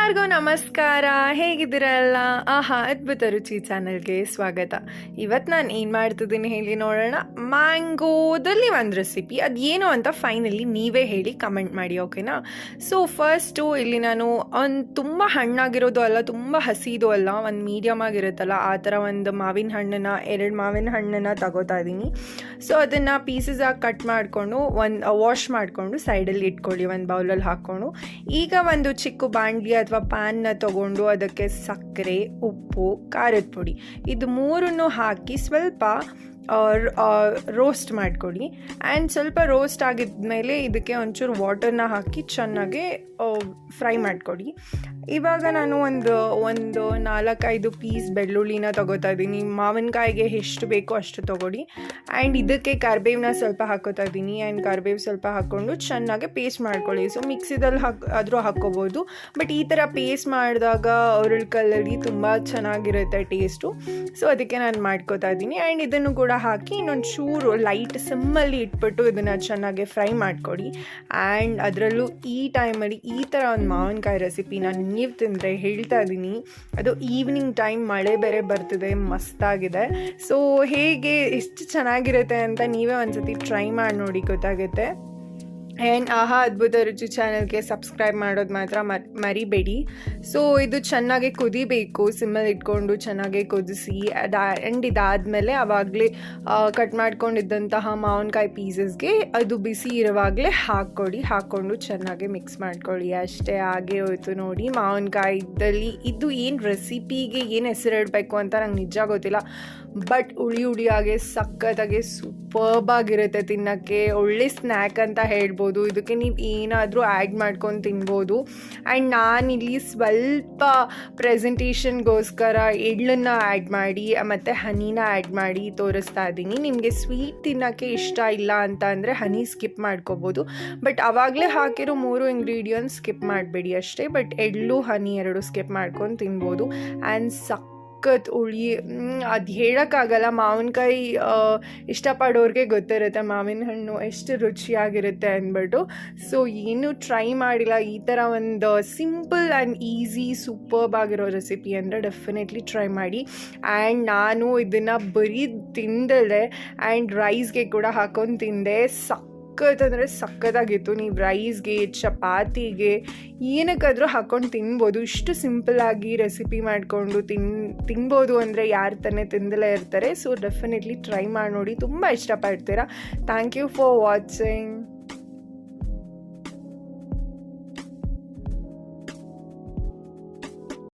ಎಲ್ಲರಿಗೂ ನಮಸ್ಕಾರ. ಹೇಗಿದ್ದೀರಲ್ಲ? ಅದ್ಭುತ ರುಚಿ ಚಾನಲ್ಗೆ ಸ್ವಾಗತ. ಇವತ್ತು ನಾನು ಏನು ಮಾಡ್ತಿದ್ದೀನಿ ಹೇಳಿ ನೋಡೋಣ. ಮ್ಯಾಂಗೋದಲ್ಲಿ ಒಂದು ರೆಸಿಪಿ, ಅದು ಏನು ಅಂತ ಫೈನಲಿ ನೀವೇ ಹೇಳಿ ಕಮೆಂಟ್ ಮಾಡಿ, ಓಕೆನಾ? ಸೊ ಫಸ್ಟು ಇಲ್ಲಿ ನಾನು ಒಂದು ತುಂಬ ಹಣ್ಣಾಗಿರೋದು ಅಲ್ಲ, ತುಂಬ ಹಸಿದು ಅಲ್ಲ, ಒಂದು ಮೀಡಿಯಮ್ ಆಗಿರುತ್ತಲ್ಲ ಆ ಥರ ಒಂದು ಎರಡು ಮಾವಿನ ಹಣ್ಣನ್ನು ತಗೋತಾ ಇದ್ದೀನಿ. ಸೊ ಅದನ್ನು ಪೀಸಸ್ ಆಗಿ ಕಟ್ ಮಾಡಿಕೊಂಡು ವಾಶ್ ಮಾಡಿಕೊಂಡು ಸೈಡಲ್ಲಿ ಇಟ್ಕೊಳ್ಳಿ, ಒಂದು ಬೌಲಲ್ಲಿ ಹಾಕ್ಕೊಂಡು. ಈಗ ಒಂದು ಚಿಕ್ಕ ಬಾಣಲಿ ಅಥವಾ ಪ್ಯಾನ್ನ ತೊಗೊಂಡು ಅದಕ್ಕೆ ಸಕ್ಕರೆ, ಉಪ್ಪು, ಖಾರದ ಪುಡಿ ಇದು ಮೂರನ್ನು ಹಾಕಿ ಸ್ವಲ್ಪ ರೋಸ್ಟ್ ಮಾಡಿಕೊಡಿ. ಆ್ಯಂಡ್ ಸ್ವಲ್ಪ ರೋಸ್ಟ್ ಆಗಿದ್ಮೇಲೆ ಇದಕ್ಕೆ ಒಂಚೂರು ವಾಟರ್ನ ಹಾಕಿ ಚೆನ್ನಾಗಿ ಫ್ರೈ ಮಾಡಿಕೊಡಿ. ಇವಾಗ ನಾನು ಒಂದು 4-5 ಪೀಸ್ ಬೆಳ್ಳುಳ್ಳಿನ ತೊಗೋತಾ ಇದ್ದೀನಿ. ಮಾವಿನಕಾಯಿಗೆ ಎಷ್ಟು ಬೇಕೋ ಅಷ್ಟು ತೊಗೊಡಿ. ಆ್ಯಂಡ್ ಇದಕ್ಕೆ ಕರಿಬೇವನ್ನ ಸ್ವಲ್ಪ ಹಾಕೋತಾ ಇದ್ದೀನಿ. ಆ್ಯಂಡ್ ಕರಿಬೇವು ಸ್ವಲ್ಪ ಹಾಕ್ಕೊಂಡು ಚೆನ್ನಾಗಿ ಪೇಸ್ಟ್ ಮಾಡ್ಕೊಳ್ಳಿ. ಸೊ ಮಿಕ್ಸಿದಲ್ಲಿ ಆದರೂ ಹಾಕ್ಕೋಬೋದು, ಬಟ್ ಈ ಥರ ಪೇಸ್ಟ್ ಮಾಡಿದಾಗ ಕಲ್ಲಲ್ಲಿ ತುಂಬ ಚೆನ್ನಾಗಿರುತ್ತೆ ಟೇಸ್ಟು. ಸೊ ಅದಕ್ಕೆ ನಾನು ಮಾಡ್ಕೋತಾ ಇದ್ದೀನಿ. ಆ್ಯಂಡ್ ಇದನ್ನು ಕೂಡ ಹಾಕಿ ಇನ್ನೊಂದು ಚೂರು ಲೈಟ್ ಸಿಮ್ಮಲ್ಲಿ ಇಟ್ಬಿಟ್ಟು ಇದನ್ನು ಚೆನ್ನಾಗಿ ಫ್ರೈ ಮಾಡಿಕೊಡಿ. ಆ್ಯಂಡ್ ಅದರಲ್ಲೂ ಈ ಟೈಮಲ್ಲಿ ಈ ಥರ ಒಂದು ಮಾವಿನಕಾಯಿ ರೆಸಿಪಿನ ನೀವು ತಿಂದರೆ ಹೇಳ್ತಾ ಇದ್ದೀನಿ, ಅದು ಈವ್ನಿಂಗ್ ಟೈಮ್ ಮಳೆ ಬೇರೆ ಬರ್ತಿದೆ, ಮಸ್ತಾಗಿದೆ. ಸೊ ಹೇಗೆ ಎಷ್ಟು ಚೆನ್ನಾಗಿರುತ್ತೆ ಅಂತ ನೀವೇ ಒಂದ್ಸತಿ ಟ್ರೈ ಮಾಡಿ ನೋಡಿ, ಗೊತ್ತಾಗುತ್ತೆ. ಆ್ಯಂಡ್ ಅದ್ಭುತ ರುಚಿ ಚಾನಲ್ಗೆ ಸಬ್ಸ್ಕ್ರೈಬ್ ಮಾಡೋದು ಮಾತ್ರ ಮರಿಬೇಡಿ. ಸೊ ಇದು ಚೆನ್ನಾಗಿ ಕುದಿಬೇಕು, ಸಿಮ್ಮಲ್ಲಿ ಇಟ್ಕೊಂಡು ಚೆನ್ನಾಗಿ ಕುದಿಸಿ. ಆ್ಯಂಡ್ ಇದಾದಮೇಲೆ ಆವಾಗಲೇ ಕಟ್ ಮಾಡ್ಕೊಂಡಿದ್ದಂತಹ ಮಾವಿನಕಾಯಿ ಪೀಸಸ್ಗೆ ಅದು ಬಿಸಿ ಇರುವಾಗಲೇ ಹಾಕ್ಕೊಂಡು ಚೆನ್ನಾಗಿ ಮಿಕ್ಸ್ ಮಾಡ್ಕೊಳ್ಳಿ. ಅಷ್ಟೇ, ಹಾಗೆ ಹೋಯ್ತು ನೋಡಿ ಮಾವಿನಕಾಯಿದಲ್ಲಿ. ಇದು ಏನು ರೆಸಿಪಿಗೆ ಏನು ಹೆಸರಿಡಬೇಕು ಅಂತ ನಂಗೆ ನಿಜ ಗೊತ್ತಿಲ್ಲ, ಬಟ್ ಹುಳಿಯಾಗೆ ಸಖತ್ತಾಗಿ ಸೂಪರ್ಬ್ ಆಗಿರುತ್ತೆ ತಿನ್ನೋಕ್ಕೆ. ಒಳ್ಳೆ ಸ್ನ್ಯಾಕ್ ಅಂತ ಹೇಳ್ಬೋದು. ಇದಕ್ಕೆ ನೀವು ಏನಾದರೂ ಆ್ಯಡ್ ಮಾಡ್ಕೊಂಡು ತಿನ್ಬೋದು. ಆ್ಯಂಡ್ ನಾನಿಲ್ಲಿ ಸ್ವಲ್ಪ ಪ್ರೆಸೆಂಟೇಷನ್ಗೋಸ್ಕರ ಎಳ್ಳನ್ನು ಆ್ಯಡ್ ಮಾಡಿ ಮತ್ತು ಹನಿನ ಆ್ಯಡ್ ಮಾಡಿ ತೋರಿಸ್ತಾ ಇದ್ದೀನಿ. ನಿಮಗೆ ಸ್ವೀಟ್ ತಿನ್ನೋಕ್ಕೆ ಇಷ್ಟ ಇಲ್ಲ ಅಂತ ಅಂದರೆ ಹನಿ ಸ್ಕಿಪ್ ಮಾಡ್ಕೋಬೋದು, ಬಟ್ ಆವಾಗಲೇ ಹಾಕಿರೋ 3 ಇಂಗ್ರೀಡಿಯೆಂಟ್ಸ್ ಸ್ಕಿಪ್ ಮಾಡಬೇಡಿ ಅಷ್ಟೇ. ಬಟ್ ಎಳ್ಳು, ಹನಿ 2 ಸ್ಕಿಪ್ ಮಾಡ್ಕೊಂಡು ತಿನ್ಬೋದು. ಆ್ಯಂಡ್ ಹುಳಿ ಅದು ಹೇಳೋಕ್ಕಾಗಲ್ಲ. ಮಾವಿನಕಾಯಿ ಇಷ್ಟಪಡೋರಿಗೆ ಗೊತ್ತಿರುತ್ತೆ ಮಾವಿನ ಹಣ್ಣು ಎಷ್ಟು ರುಚಿಯಾಗಿರುತ್ತೆ ಅಂದ್ಬಿಟ್ಟು. ಸೊ ಏನು ಟ್ರೈ ಮಾಡಿಲ್ಲ ಈ ಥರ ಒಂದು ಸಿಂಪಲ್ ಆ್ಯಂಡ್ ಈಸಿ ಸೂಪರ್ಬ್ ಆಗಿರೋ ರೆಸಿಪಿ ಅಂದರೆ ಡೆಫಿನೆಟ್ಲಿ ಟ್ರೈ ಮಾಡಿ. ಆ್ಯಂಡ್ ನಾನು ಇದನ್ನು ಬರೀ ತಿಂದಲೆ ಆ್ಯಂಡ್ ರೈಸ್ಗೆ ಕೂಡ ಹಾಕೊಂಡು ತಿಂದೆ. ಸಖತ್ತಾಗಿತ್ತು. ನೀವು ರೈಸ್ಗೆ, ಚಪಾತಿಗೆ ಏನಕ್ಕಾದರೂ ಹಾಕ್ಕೊಂಡು ತಿನ್ಬೋದು. ಇಷ್ಟು ಸಿಂಪಲ್ಲಾಗಿ ರೆಸಿಪಿ ಮಾಡಿಕೊಂಡು ತಿನ್ಬೋದು ಅಂದರೆ ಯಾರು ತಾನೇ ತಿಂದಲೇ ಇರ್ತಾರೆ. ಸೊ ಡೆಫಿನೆಟ್ಲಿ ಟ್ರೈ ಮಾಡಿ ನೋಡಿ, ತುಂಬ ಇಷ್ಟಪಡ್ತೀರಾ. Thank you for watching.